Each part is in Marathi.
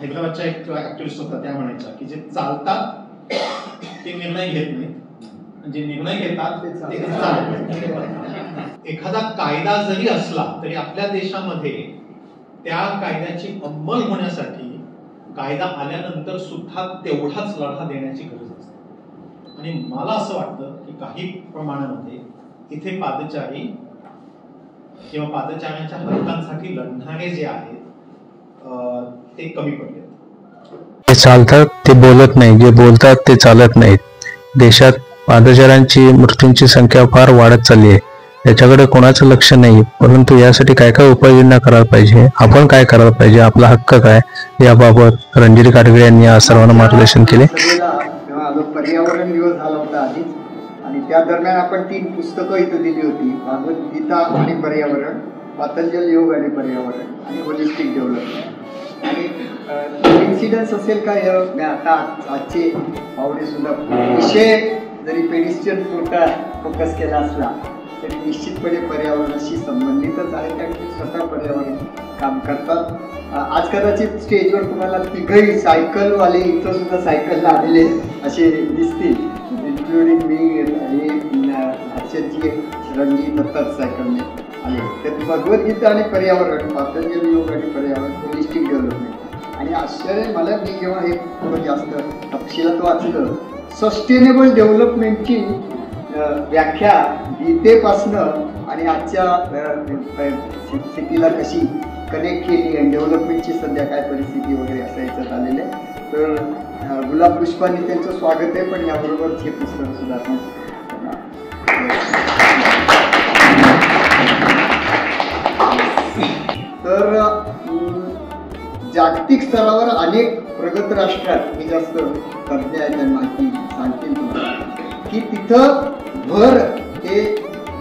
हैदराबादच्या एक ऍक्टिव्हिस्ट होता, त्या म्हणायच्या की जे चालतात ते निर्णय घेत नाहीत, जे निर्णय घेतात ते चालतात. एखादा कायदा जरी असला तरी आपल्या देशामध्ये त्या कायद्याची अंमल होण्यासाठी कायदा आल्यानंतर सुद्धा तेवढाच लढा देण्याची गरज असते. आणि मला असं वाटतं की काही प्रमाणामध्ये इथे पादचारी किंवा पादचाऱ्यांच्या हक्कांसाठी लढणारे जे आहेत ते कमी पडले. ते चालतात ते बोलत नाही, जे बोलतात ते चालत नाहीत. देशात पादचाऱ्यांची मृत्यूंची संख्या फार वाढत चालली आहे. याच्याकडे कोणाचं लक्ष नाही. परंतु यासाठी काय काय उपाययोजना करायला पाहिजे, आपण काय करायला पाहिजे, आपला हक्क काय, याबाबत रणजित काटगळे यांनी आज सर्वांना मार्गदर्शन केले. पर्यावरण दिवस झाला होता आधीच, आणि त्या दरम्यान आपण 3 पुस्तकं इथं दिली होती, भगवद्गीता आणि पर्यावरण, पतंजल योग आणि पर्यावरण, आणि होलिस्टिक डेव्हलपमेंट. आणि इन्सिडन्स असेल का आता आजचे पाहुणे सुद्धा विषय जरी पेडिस्ट्रियन पुरता फोकस केला असला तरी निश्चितपणे पर्यावरणाशी संबंधितच आहे, कारण ते स्वतः पर्यावरण काम करतात. आज कदाचित स्टेजवर तुम्हाला तिघही सायकलवाले इथं सुद्धा सायकलला आलेले असे दिसतील, इन्क्लुडिंग मी आणि हर्षदजी, रणजित दत्तात सायकलने आले. तर भगवद्गीता आणि पर्यावरण, पतंजल योग आणि पर्यावरण, होलिस्टिक डेव्हलपमेंट. आणि आश्चर्य मला, मी जेव्हा हे थोडं जास्त तपशिलात वाचलं, सस्टेनेबल डेव्हलपमेंटची व्याख्या गीतेपासनं आणि आजच्या स्थितीला कशी कनेक्ट केली आणि डेव्हलपमेंटची सध्या काय परिस्थिती वगैरे असं याच्यात आलेलं आहे. तर गुलाब पुष्पांनी त्यांचं स्वागत आहे, पण याबरोबरच हे पुस्तक सुद्धा आपण तर जागतिक स्तरावर अनेक प्रगत राष्ट्रात मी जास्त तज्ञ आहे, त्यांना माहिती सांगतील तुम्हाला की तिथं भर हे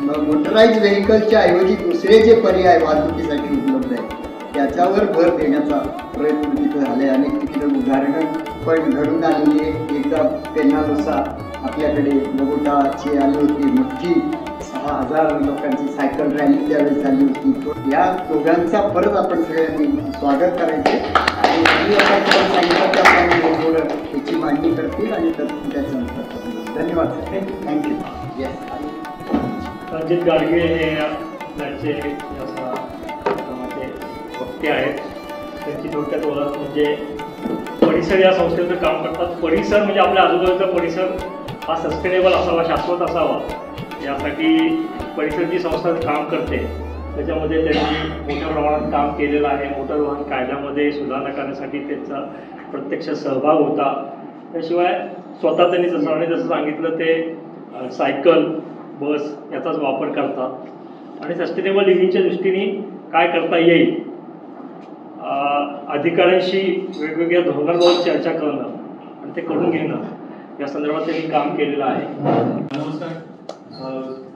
मोटराईज व्हेकलच्या ऐवजी दुसरे जे पर्याय वाहतुकीसाठी उपलब्ध आहेत त्याच्यावर भर देण्याचा प्रयत्न तिथं झाले. अनेक तिथं उदाहरणं पण घडून आलेली आहे. एकदा पेन्नालोसा आपल्याकडे बगोटाची आली होती, मोठी 6,000 लोकांची सायकल रॅली त्यावेळेस झाली होती. या दोघांचा परत आपण सगळ्यांनी स्वागत करायचे आणि सांगितलं त्याप्रमाणे त्याची मांडणी करतील आणि त्याच्यानंतर धन्यवाद. थँक्यू. येस, रणजित गाडगे हे आपल्याचे वक्ते आहेत. त्यांची थोडक्यात ओळख म्हणजे परिसर या संस्थेचं काम करतात. परिसर म्हणजे आपल्या आजूबाजूचा परिसर हा सस्टेनेबल असावा, शाश्वत असावा, यासाठी परिसर जी संस्था काम करते त्याच्यामध्ये त्यांनी मोठ्या प्रमाणात काम केलेलं आहे. मोटर वाहन कायद्यामध्ये सुधारणा करण्यासाठी त्यांचा प्रत्यक्ष सहभाग होता. त्याशिवाय स्वतः त्यांनी जसं सांगितलं ते सायकल, बस याचाच वापर करतात आणि सस्टेनेबल लिव्हिंगच्या दृष्टीने काय करता येईल, अधिकाऱ्यांशी वेगवेगळ्या धोरणांबाबत चर्चा करणं आणि ते करून घेणं या संदर्भात त्यांनी काम केलेलं आहे. नमस्कार.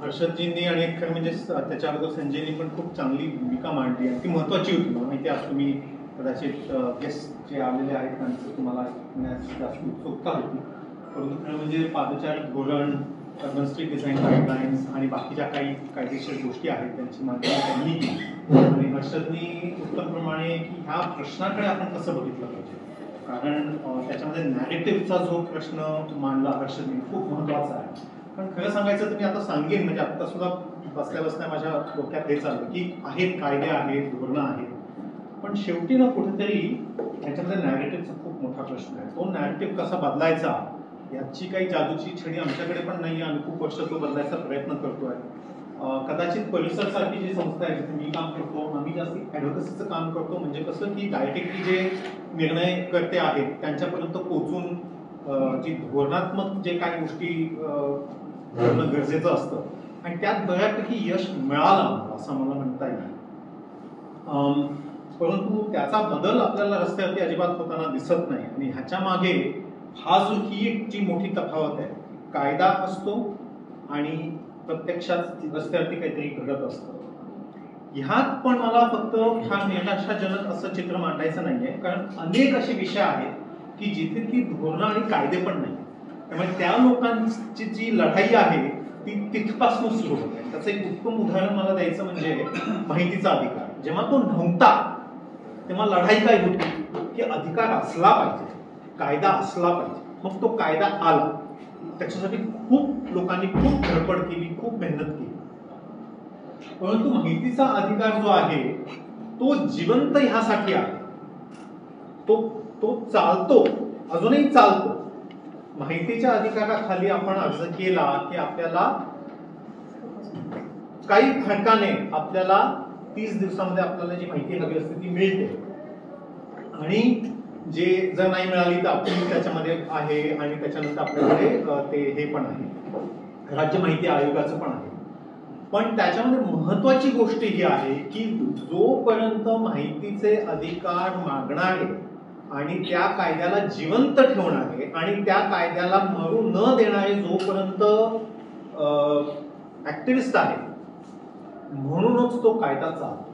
हर्षदजींनी आणि खरं म्हणजे त्याच्या अगोदर संजयनी पण खूप चांगली भूमिका मांडली आणि ती महत्त्वाची होती. मला माहिती आहे तुम्ही कदाचित गेस्ट जे आलेले आहेत त्यांचं तुम्हाला जास्त उत्सुकता होती. परंतु खरं म्हणजे पादचारी धोरण, अर्बन स्ट्रीट डिझाईन गाईडलाईन्स आणि बाकीच्या काही कायदेशीर गोष्टी आहेत त्यांची मांडणी त्यांनी केली. आणि हर्षदनी उत्तमप्रमाणे की ह्या प्रश्नाकडे आपण कसं बघितलं पाहिजे, कारण त्याच्यामध्ये नॅरेटिव्हचा जो प्रश्न मांडला हर्षदनी खूप महत्त्वाचा आहे. कारण खरं सांगायचं तर मी आता सांगेन, म्हणजे आता सुद्धा बसल्या माझ्या डोक्यात हे चाललं की आहेत कायदे आहेत, धोरणं आहेत, पण शेवटी ना कुठेतरी ह्याच्यामध्ये नॅरेटिव्हचा खूप मोठा प्रश्न आहे. तो नॅरेटिव्ह कसा बदलायचा याची काही जादूची छडी आमच्याकडे पण नाही. आम्ही खूप वर्ष तो बदलायचा प्रयत्न करतोय. कदाचित परिसरसारखी जी संस्था आहे जिथे मी काम करतो, आम्ही जास्त ॲडव्होकसीचं काम करतो. म्हणजे कसं की डायरेक्टली जे निर्णय करते आहेत त्यांच्यापर्यंत पोहोचून जी धोरणात्मक जे काही गोष्टी करणं गरजेचं असतं आणि त्यात बऱ्यापैकी यश मिळालं असं मला म्हणता येईल. परंतु त्याचा बदल आपल्याला रस्त्यावरती अजिबात होताना दिसत नाही. आणि ह्याच्या मागे ही एक जी मोठी तफावत आहे. कायदा असतो आणि प्रत्यक्षात रस्त्यावरती काहीतरी घडत असतं. ह्यात पण मला फक्त फार निराशाजनक असं चित्र मांडायचं नाहीये, कारण अनेक असे विषय आहेत की जिथे की धोरणं आणि कायदे पण नाही. त्यामुळे त्या लोकांची जी लढाई आहे ती तिथपासून सुरू होते. त्याचं एक उत्तम उदाहरण मला द्यायचं म्हणजे माहितीचा अधिकार. जेव्हा तो नव्हता तेव्हा लढाई काय होती, की अधिकार असला पाहिजे, कायदा असला पाहिजे. मग तो कायदा आला, त्याच्यासाठी खूप लोकांनी खूप धडपड केली, खूप मेहनत केली. परंतु माहितीचा अधिकार जो आहे तो जिवंत ह्यासाठी आहे, तो चालतो, अजूनही चालतो. माहितीच्या अधिकाराखाली आपण अर्ज केला की आपल्याला काही फरकाने आपल्याला 30 दिवसामध्ये आपल्याला जी माहिती हवी असते ती मिळते. आणि जे जर नाही मिळाली तर आपण त्याच्यामध्ये आहे. आणि त्याच्यानंतर आपल्याकडे ते हे पण आहे, राज्य माहिती आयोगाचं पण आहे. पण त्याच्यामध्ये महत्वाची गोष्ट ही आहे की जोपर्यंत माहितीचे अधिकार मागणारे आणि त्या कायद्याला जिवंत ठेवणारे आणि त्या कायद्याला मरू न देणारे जोपर्यंत ऍक्टिव्हिस्ट आहे, म्हणूनच तो कायदा चालतो.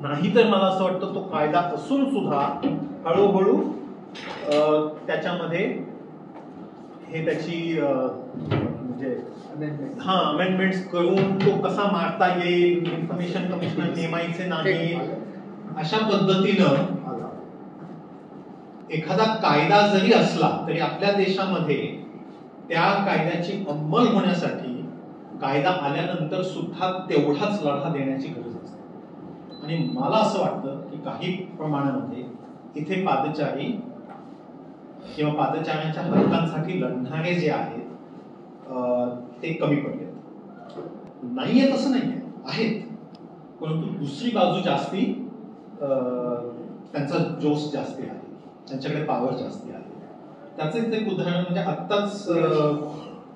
नाही तर मला असं वाटतं तो कायदा असून सुद्धा हळूहळू त्याच्यामध्ये हे त्याची म्हणजे अमेंडमेंट्स करून तो कसा मारता येईल, इन्फॉर्मेशन कमिशनर नेमायचे नाही, अशा पद्धतीनं एखादा कायदा जरी असला तरी आपल्या देशामध्ये त्या कायद्याची अंमल होण्यासाठी कायदा आल्यानंतर सुद्धा तेवढाच लढा देण्याची गरज असते. आणि मला असं वाटतं की काही प्रमाणामध्ये इथे पादचारी किंवा पादचाऱ्यांच्या हक्कांसाठी लढणारे जे आहेत ते कमी पडले. नाहीये तसं नाहीये, आहेत, परंतु दुसरी बाजू जास्ती त्यांचा जोश जास्ती आहे, त्यांच्याकडे पॉवर जास्ती आहे. त्याचं एक उदाहरण म्हणजे आत्ताच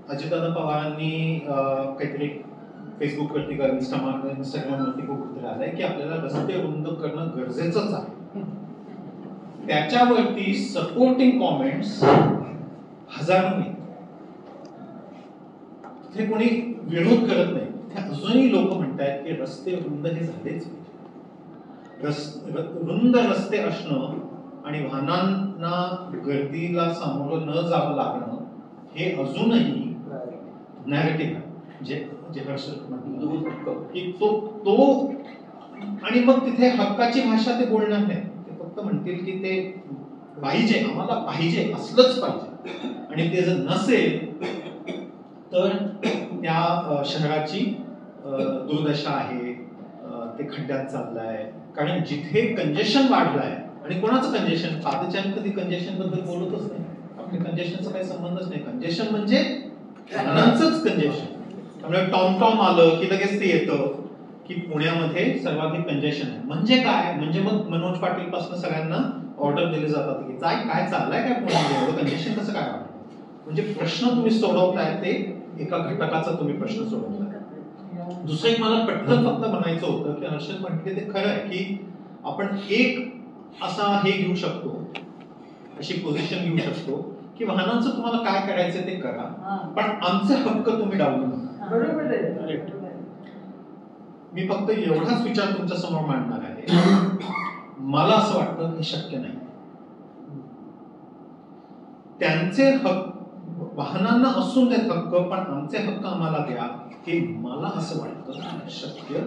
अजितदादा पवारांनी काहीतरी फेसबुकवरती किंवा इंस्टाग्रामवरती खूप आलंय की आपल्याला रस्ते रुंद करणं गरजेचंच आहे. त्याच्यावरती सपोर्टिंग कॉमेंट्स हजारो आहेत. तिथे कोणी विरोध करत नाही. ते अजूनही लोक म्हणतात की रस्ते रुंद हे झालेच पाहिजे. रुंद रस्ते असणं आणि वाहनांना गर्दीला सामोरं न जावं लागणं हे अजूनही नॅरेटिव्ह आहे. जे हर्षद म्हणतो की तो आणि मग तिथे हक्काची भाषा ते बोलणार नाही. ते फक्त म्हणतील की ते पाहिजे, आम्हाला पाहिजे, असलंच पाहिजे. आणि ते जर नसेल तर त्या शहराची दुर्दशा आहे, ते खड्ड्यात चाललंय. कारण जिथे कंजेशन वाढलाय, आणि कोणाचं कंजेशन, पादचारी कधी कंजेशन बद्दल बोलतच नाही. आपल्या कंजेशनचा काही संबंधच नाही. कंजेशन म्हणजे वाहनांचंच कंजेशन. त्यामुळे टॉम आलं की लगेच ते येतं की पुण्यामध्ये सर्वाधिक कंजेशन आहे. म्हणजे काय, म्हणजे मग मनोज पाटील पासून सगळ्यांना ऑर्डर दिले जातात की काय चाललंय काय पुण्यामध्ये, एवढं कंजेशन कसं काय वाटतं. म्हणजे प्रश्न तुम्ही सोडवताय ते एका घटकाचा तुम्ही प्रश्न सोडवताय. दुसरं एक मला पटकन फक्त म्हणायचं होतं की हर्षद म्हटले ते खरं आहे की आपण एक असा हे घेऊ शकतो, अशी पोझिशन घेऊ शकतो की वाहनांचं तुम्हाला काय करायचं ते करा, पण आमचे हक्क तुम्ही डावलू नका. मी फक्त एवढाच विचार तुमच्या समोर मांडणार आहे. मला असं वाटतं हे शक्य नाही. त्यांचे हक्क वाहनांना असून देत हक्क, पण आमचे हक्क आम्हाला द्या, हे मला असं वाटतं शक्य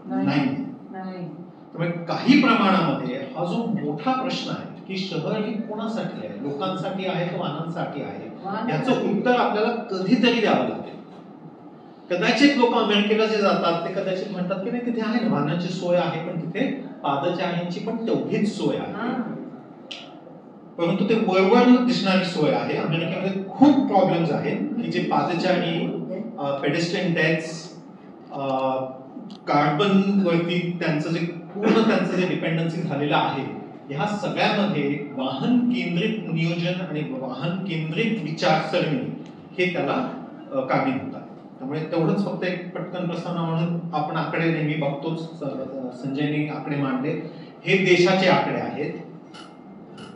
नाही. त्यामुळे काही प्रमाणामध्ये हा जो मोठा प्रश्न आहे की शहर ही कोणासाठी आहे, लोकांसाठी आहे का वाहनांसाठी आहे, याचं उत्तर आपल्याला कधीतरी द्यावं लागेल. कदाचित लोक अमेरिकेला जे जातात ते कदाचित म्हणतात की नाही तिथे आहे ना वाहनाची सोय आहे, पण तिथे पादचाऱ्यांची पण तेवढीच सोय आहे. परंतु ते वरवर दिसणारी सोय आहे. अमेरिकेमध्ये खूप प्रॉब्लेम्स आहेत की जे पादचारी, पेडेस्ट्रियन डेथ्स, कार्बन वरती त्यांचं जे डिपेंडन्सी झालेलं आहे, ह्या सगळ्यामध्ये वाहन केंद्रित नियोजन आणि वाहन केंद्रित विचारसरणी हे त्याला कारणीभूत आहे. त्यामुळे तेवढंच फक्त एक पटकन प्रस्तावना म्हणून आपण आकडे नेहमी बघतोच. संजयने आकडे मांडले, हे देशाचे आकडे आहेत.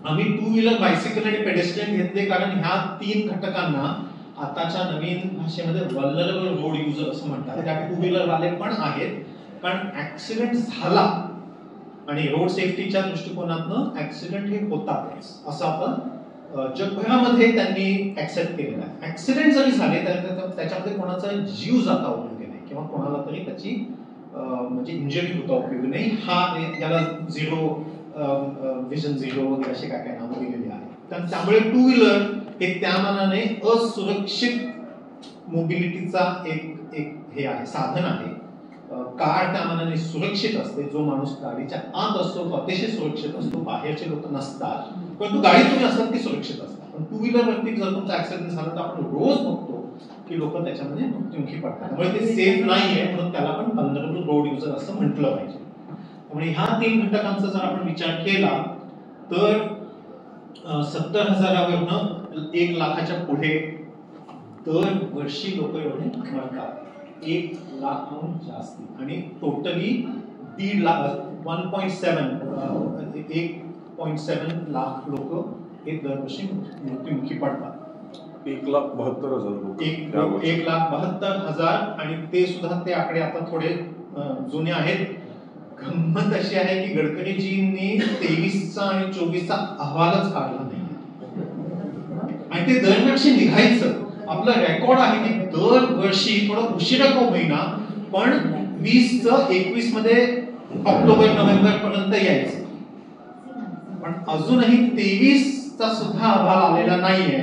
आम्ही टू व्हीलर, बायसिकल आणि पेडेस्ट्रियन घेतले कारण ह्या 3 घटकांना आताच्या नवीन भाषेमध्ये वल्नरेबल रोड युजर असं म्हणतात. त्या टू व्हीलर वाले पण आहेत, कारण ऍक्सिडेंट झाला आणि रोड सेफ्टीच्या दृष्टिकोनातनं ऍक्सिडेंट हे होतातच असं आपण जगभरामध्ये त्यांनी ऍक्सेप्ट केलेलं आहे. ऍक्सिडेंट जरी झाले तर त्याच्यामध्ये कोणाचा जीव जाता उपयोगी नाही किंवा कोणाला तरी त्याची म्हणजे इंजरी होता उपयोगी नाही. हा याला झिरो व्हिजन झिरो वगैरे असे काय काय नावं दिलेली आहेत. तर त्यामुळे टू व्हीलर हे त्या मानाने असुरक्षित मोबिलिटीचा एक हे आहे, साधन आहे. कार त्या मानाने सुरक्षित असते. जो माणूस गाडीच्या आत असतो तो अतिशय सुरक्षित असतो, बाहेरचे लोक नसतात, परंतु गाडीत तुम्ही असतात ती सुरक्षित असतात. पण टू व्हीलर वरती जर तुमचा ऍक्सिडेंट झाला तर आपण रोज बघतो की लोक त्याच्यामध्ये मृत्युमुखी पडतात. त्यामुळे ते सेफ नाहीये, म्हणून त्याला आपण व्हल्नरेबल रोड युजर असं म्हटलं पाहिजे. त्यामुळे ह्या 3 घटकांचा जर आपण विचार केला तर 70,000वरनं 1,00,000च्या पुढे दरवर्षी लोक एवढे मरतात. 1,00,000हून जास्त आणि टोटली 1.7 लाख लोक हे दरवर्षी मृत्युमुखी पडतात. 1,72,000 लोक. 1,72,000 आणि ते सुद्धा ते आकडे आता थोडे जुने आहेत. गंमत अशी आहे की गडकरीजींनी 23चा आणि 24चा अहवालच काढला नाही आणि ते दरवर्षी निघायचं. आपलं रेकॉर्ड आहे की दरवर्षी थोडं उशिरा का होईना पण 20चं 21 मध्ये ऑक्टोबर नोव्हेंबर पर्यंत यायचं. पण अजूनही 23चा सुद्धा अहवाल आलेला नाहीये.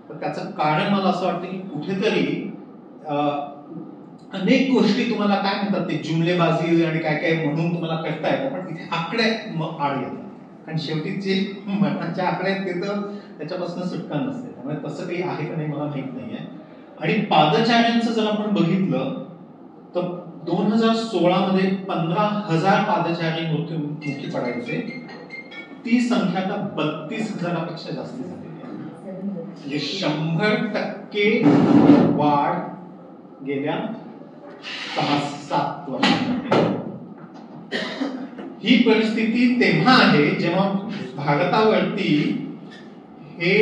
तर त्याचं कारण मला असं वाटतं की कुठेतरी अनेक गोष्टी तुम्हाला काय म्हणतात ते जुमलेबाजी आणि काय काय म्हणून तुम्हाला करता येतं, पण इथे आकडे आड येतात. कारण शेवटी जे मरणाचे आकडे आहेत ते तर त्याच्यापासून सुटका नसते. त्यामुळे तसं काही आहे का नाही मला माहित नाहीये. आणि पादचाऱ्यांचं जर आपण बघितलं तर 2016 मध्ये 15,000 पादचारी मृत्युमुखी पडायचे. ती संख्या आता 32,000पेक्षा जास्त झालेली आहे. म्हणजे 100% वाढ गेल्या 6-7 वर्षांमध्ये. ही परिस्थिती तेव्हा आहे जेव्हा भारतावरती हे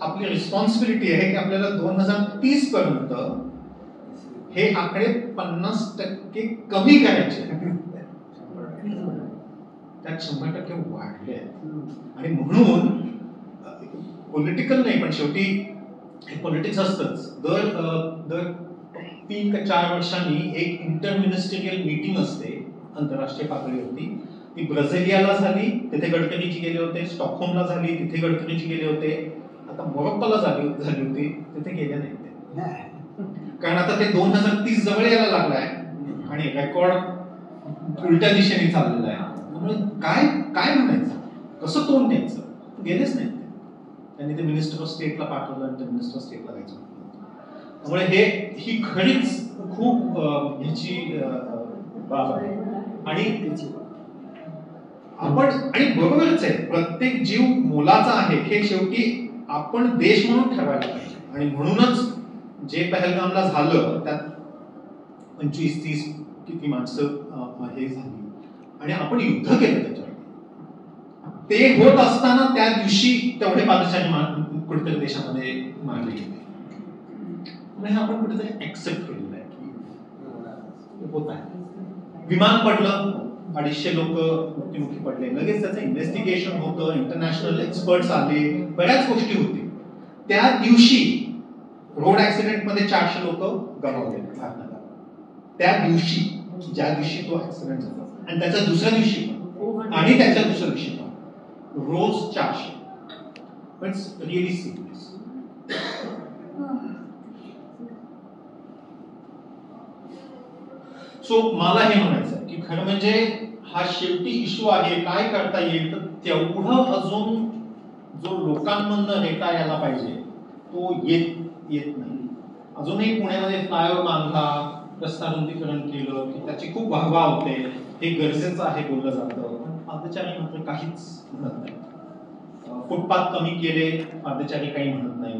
आपली रिस्पॉन्सिबिलिटी आहे की आपल्याला 2030 पर्यंत हे आकडे 50% कमी करायचे. त्यात 100% वाढले आणि म्हणून पॉलिटिकल नाही पण शेवटी हे पॉलिटिक्स असतंच. दर 3 का 4 वर्षांनी एक इंटर मिनिस्टरियल मीटिंग असते आंतरराष्ट्रीय पातळीवरती. ती ब्राझिलियाला झाली, तिथे गडकरीजी गेले होते. स्टॉकहोमला झाली, तिथे गडकरीजी गेले होते. आता मोरोक्कोला झाली होती, तिथे गेले नाही ते. कारण आता ते 2030 जवळ यायला लागलाय आणि रेकॉर्ड उलट्या दिशेने चाललेला आहे. त्यामुळे काय म्हणायचं, कसं तोंड द्यायचं, गेलेच नाही. त्यांनी ते मिनिस्टर ऑफ स्टेटला पाठवलं आणि ते मिनिस्टर ऑफ स्टेटला जायचं. त्यामुळे ही खरीच खूप ह्याची बाब आहे. आणि बरोबरच आहे, प्रत्येक जीव मोलाचा आहे हे शेवटी आपण देश म्हणून ठरवायला पाहिजे. आणि म्हणूनच जे पहलगामला झालं त्यात 25-30 किती माणसं हे झाली आणि आपण युद्ध केलं त्याच्यावर. ते होत असताना त्या दिवशी तेवढे पादचारी कुठेतरी देशामध्ये मारले गेले. हे आपण कुठेतरी ऍक्सेप्ट केलेलं आहे की होत आहे. विमान पडलं, 250 लोक मृत्युमुखी पडले. लगेच त्याचं इन्व्हेस्टिगेशन होतं, इंटरनॅशनल एक्सपर्ट्स आले, बऱ्याच गोष्टी होती. त्या दिवशी रोड ऍक्सिडेंट मध्ये 400 लोक गमावले भारताला. त्या दिवशी ज्या दिवशी तो ऍक्सिडेंट झाला आणि त्याच्या दुसऱ्या दिवशी पण आणि त्याच्या दुसऱ्या दिवशी पण रोज 400. It's really serious. सो मला हे म्हणायचं आहे की खरं म्हणजे हा शेवटी इश्यू आहे. काय करता येईल तर तेवढं अजून जो लोकांमधनं रेटा यायला पाहिजे तो येत नाही. अजूनही पुण्यामध्ये फ्लायओव्हर बांधला, रस्ता रुंदीकरण केलं की त्याची खूप वाहवा होते, हे गरजेचं आहे बोललं जातं. पण पादचारी मात्र काहीच म्हणत नाही. फुटपाथ कमी केले, पादचारी काही म्हणत नाही.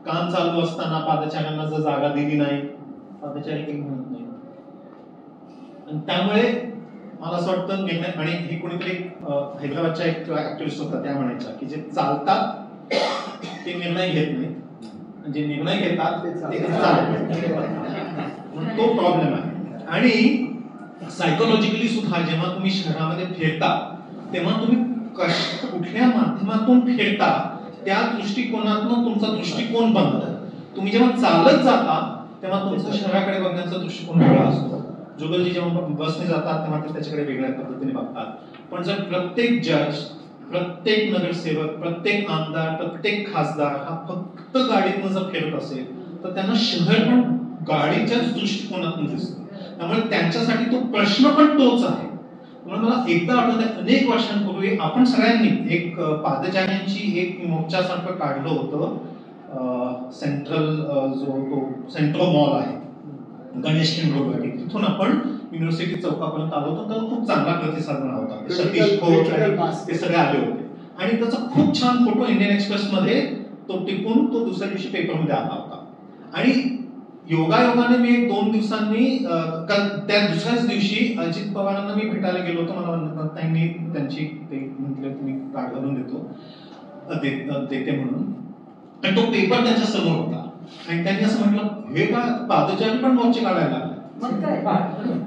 काम चालू असताना पादचाऱ्यांना जर जागा दिली नाही, पादचारी काही म्हणत नाही. आणि त्यामुळे मला असं वाटतं निर्णय, आणि हे कोणीतरी हैदराबादच्या एक ऍक्टिव्हिस्ट होता त्या म्हणायच्या की जे चालतात ते निर्णय घेत नाहीत, जे निर्णय घेतात ते चालत नाही. तो प्रॉब्लेम आहे. आणि सायकोलॉजिकली सुद्धा जेव्हा तुम्ही शहरामध्ये फिरता तेव्हा तुम्ही कुठल्या माध्यमातून फिरता त्या दृष्टिकोनातून तुमचा दृष्टिकोन बनतो. तुम्ही जेव्हा चालत जाता तेव्हा तुमचा शहराकडे बघण्याचा दृष्टिकोन वेगळा असतो. जुगलजी जेव्हा बसने जातात तेव्हा ते त्याच्याकडे वेगळ्या पद्धतीने बघतात. पण जर प्रत्येक जज, प्रत्येक नगरसेवक, प्रत्येक आमदार, प्रत्येक खासदार हा फक्त गाडीतनं जर फिरत असेल तर त्यांना शहर पण गाडीच्याच दृष्टिकोनातून दिसतं. त्यामुळे त्यांच्यासाठी तो प्रश्न पण तोच आहे. म्हणून मला एकदा आठवतं, अनेक वर्षांपूर्वी आपण सगळ्यांनी एक पादचाऱ्यांची एक मोर्चासारखं काढलं होतं सेंट्रल सेंट्रो मॉल आहे गणेश रोड, तिथून आपण युनिव्हर्सिटी चौकापर्यंत आलो होतो. त्याला खूप चांगला प्रतिसाद मिळाला होता. सतीश घोष आणि ते सगळे आले होते आणि त्याचा खूप छान फोटो इंडियन एक्सप्रेस मध्ये तो टिपून तो दुसऱ्या दिवशी पेपरमध्ये आला होता. आणि योगायोगाने मी 1-2 दिवसांनी त्या दुसऱ्याच दिवशी अजित पवारांना मी भेटायला गेलो होतो. मला त्यांनी त्यांची ते म्हटले तुम्ही कार्ड घालून देते म्हणून, आणि तो पेपर त्यांच्या समोर होता आणि त्यांनी असं म्हटलं हे का पादचारी पण मोर्चे काढायला लागले.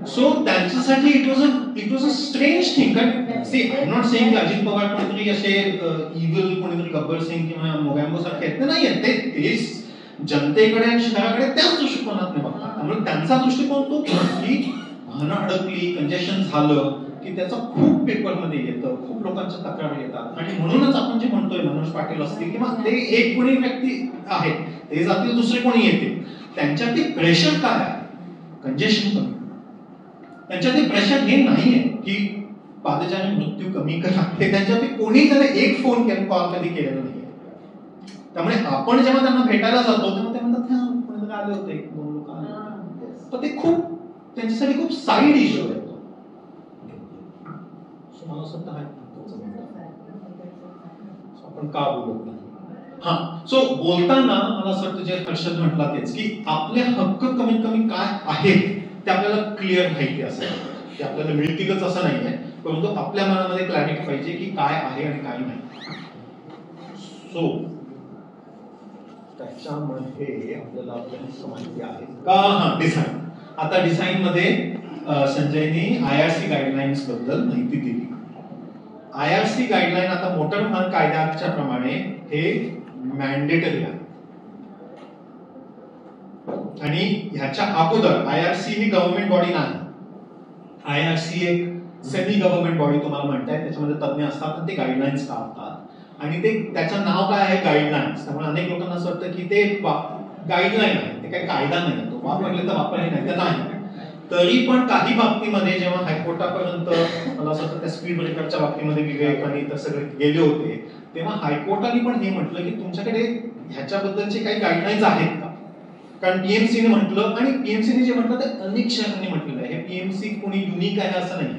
सो त्यांच्यासाठी it was a strange thing. See I am not saying Ajit Pawar कोणीतरी असे इव्हिल कोणीतरी गब्बर सिंग किंवा मोगॅम्बो सारखे आहेत, नाही आहेत. ते जनतेकडे आणि शहराकडे त्याच दृष्टिकोनात बघतात. त्यामुळे त्यांचा दृष्टिकोन तो की वाहनं अडकली, कंजेशन झालं की त्याचा खूप पेपरमध्ये येतं, खूप लोकांच्या तक्रारी येतात. आणि म्हणूनच आपण जे म्हणतोय मनोज पाटील असतील किंवा ते एक कोणी व्यक्ती आहेत, ते जातील दुसरे कोणी येतील, त्यांच्यावरती प्रेशर काय आहे? कंजेशन कमी. त्यांच्यावरती प्रेशर हे नाहीये की पादचारी मृत्यू कमी करा, हे त्यांच्यावरती कोणी त्याला एक फोन कॉल कधी केलेला नाहीये. त्यामुळे आपण जेव्हा त्यांना भेटायला जातो तेव्हा ते म्हणतात कोणीतरी आले होते, 1-2 लोक आले, तर ते खूप त्यांच्यासाठी खूप साईड इश्यू आहे. आपण का बोलत नाही? हा, सो बोलताना मला असं वाटतं जे हर्षद म्हटला तेच की आपले हक्क कमीत कमी काय आहेत ते आपल्याला क्लिअर माहिती असेल. ते आपल्याला मिळतीलच असं नाहीये, परंतु आपल्या मनामध्ये क्लॅरिटी पाहिजे की काय आहे आणि काय नाही. सो त्याच्यामध्ये आपल्याला आपल्या माहिती आहे का? हा, डिझाईन. आता डिझाईन मध्ये संजयने IRC गाईडलाईन्स बद्दल माहिती दिली. IRC गाईडलाईन आता मोटर वाहन कायद्याच्या प्रमाणे हे मॅन्डेटरी आहे. आणि ह्याच्या अगोदर IRC ही गव्हर्नमेंट बॉडी नाही. IRC एक सेमी गव्हर्नमेंट बॉडी तुम्हाला म्हणताय, त्याच्यामध्ये तज्ञ असतात आणि ते गाईडलाईन्स काढतात. आणि ते त्याचं नाव काय आहे? गाईडलाईन्स. त्यामुळे अनेक लोकांना असं वाटतं की ते गाईडलाईन आहे, ते काही कायदा नाही, तो वापरले तर वापरले नाही तर नाही. तरी पण काही बाबतीमध्ये जेव्हा हायकोर्टापर्यंत मला असं वाटतं त्या स्पीड ब्रेकरच्या बाबतीमध्ये विवेक आणि इतर सगळे गेले होते, तेव्हा हायकोर्टाने पण हे म्हटलं की तुमच्याकडे ह्याच्याबद्दलचे काही गाईडलाईन्स आहेत का? कारण PMCने म्हटलं, आणि PMCने जे म्हटलं ते अनेक शहरांनी म्हटलेलं आहे. हे PMC कोणी युनिक आहे असं नाही.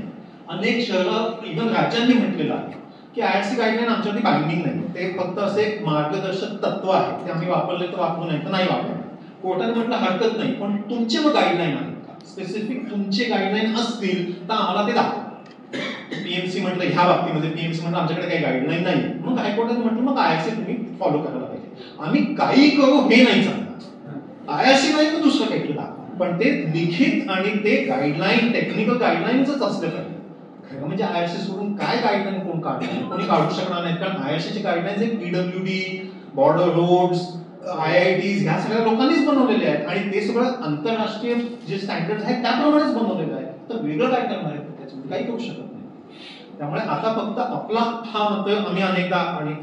अनेक शहरं इव्हन राज्यांनी म्हटलेलं आहे की IRC गाईडलाईन आमच्यावरती बाइंडिंग नाही, ते फक्त असे मार्गदर्शक तत्व आहेत, ते आम्ही वापरले तर वापरू नाही तर नाही वापरले. कोर्टाने म्हटलं हरकत नाही, पण तुमचे मग गाईडलाईन आहेत का? स्पेसिफिक तुमचे गाईडलाईन असतील तर आम्हाला ते दाखवा. PMC म्हटलं ह्या बाबतीमध्ये PMC म्हटलं आमच्याकडे काही गाईडलाईन नाही. मग हायकोर्टाने म्हटलं मग IRC तुम्ही फॉलो करायला पाहिजे. आम्ही काही करू हे नाही सांगणार, IRC नाही तर दुसरं काहीतरी दाखवा, पण ते लिखित आणि ते गाईडलाईन टेक्निकल गाईडलाईन्सच असले पाहिजे. खरं म्हणजे IRC सोडून काय गाईडलाईन कोण काढणार? कोणी काढू शकणार नाही, कारण IRCचे गाईडलाईन्स एक PWD, बॉर्डर रोड्स, IITs ह्या सगळ्या लोकांनीच बनवलेले आहेत आणि ते सगळं आंतरराष्ट्रीय जे स्टँडर्ड्स आहेत त्याप्रमाणेच बनवलेलं आहे. तर वेगळं काय करणार आहे? त्याच्यामध्ये काही करू शकत नाही. त्यामुळे आता फक्त आपला हा मत आम्ही अनेकदा आणि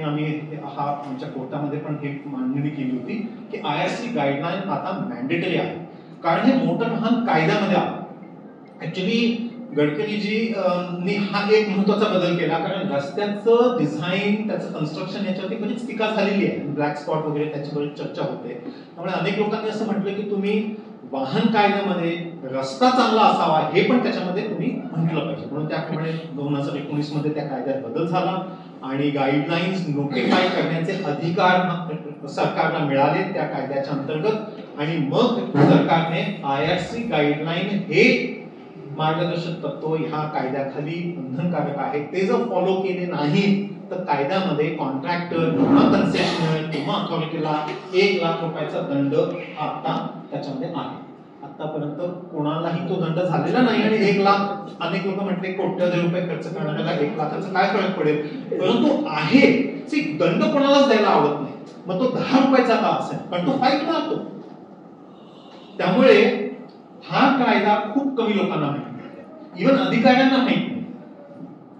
आम्ही हा आमच्या कोर्टामध्ये पण हे मांडणी केली होती की IRC गाईडलाईन आता मॅन्डेटरी आहे, कारण हे मोटर वाहन कायद्यामध्ये आलं. ऍक्च्युली गडकरीजी हा एक महत्वाचा बदल केला, कारण रस्त्याचं डिझाईन, त्याचं कन्स्ट्रक्शन याच्यावरती बरीच टीका झालेली आहे, ब्लॅक स्पॉट वगैरे त्याची बरीच चर्चा होते. त्यामुळे अनेक लोकांनी असं म्हटलं की तुम्ही वाहन कायद्यामध्ये रस्ता चांगला असावा हे पण त्याच्यामध्ये तुम्ही म्हटलं पाहिजे. म्हणून त्याप्रमाणे 2019 मध्ये त्या कायद्यात बदल झाला आणि गाईडलाईन्स नोटिफाय करण्याचे अधिकार सरकारला मिळाले त्या कायद्याच्या अंतर्गत. आणि मग सरकारने IRC गाईडलाईन हे मार्गदर्शक तत्व ह्या कायद्याखाली बंधनकारक आहे, ते जर फॉलो केले नाही तर कायद्यामध्ये कॉन्ट्रॅक्टर किंवा कन्सेशनर किंवा अथॉरिटीला 1 लाख रुपयाचा दंड आता त्याच्यामध्ये आहे. आतापर्यंत कोणालाही तो दंड झालेला नाही आणि 1 लाख, अनेक लोक म्हटले कोट्यवधी रुपये खर्च करणाऱ्याला 1 लाखाचा काय फरक पडेल, परंतु आहे. दंड कोणालाच द्यायला आवडत नाही, मग तो 10 रुपयाचा का असेल, पण तो फाईट मारतो. त्यामुळे हा कायदा खूप कमी लोकांना माहिती, इव्हन अधिकाऱ्यांना माहिती नाही.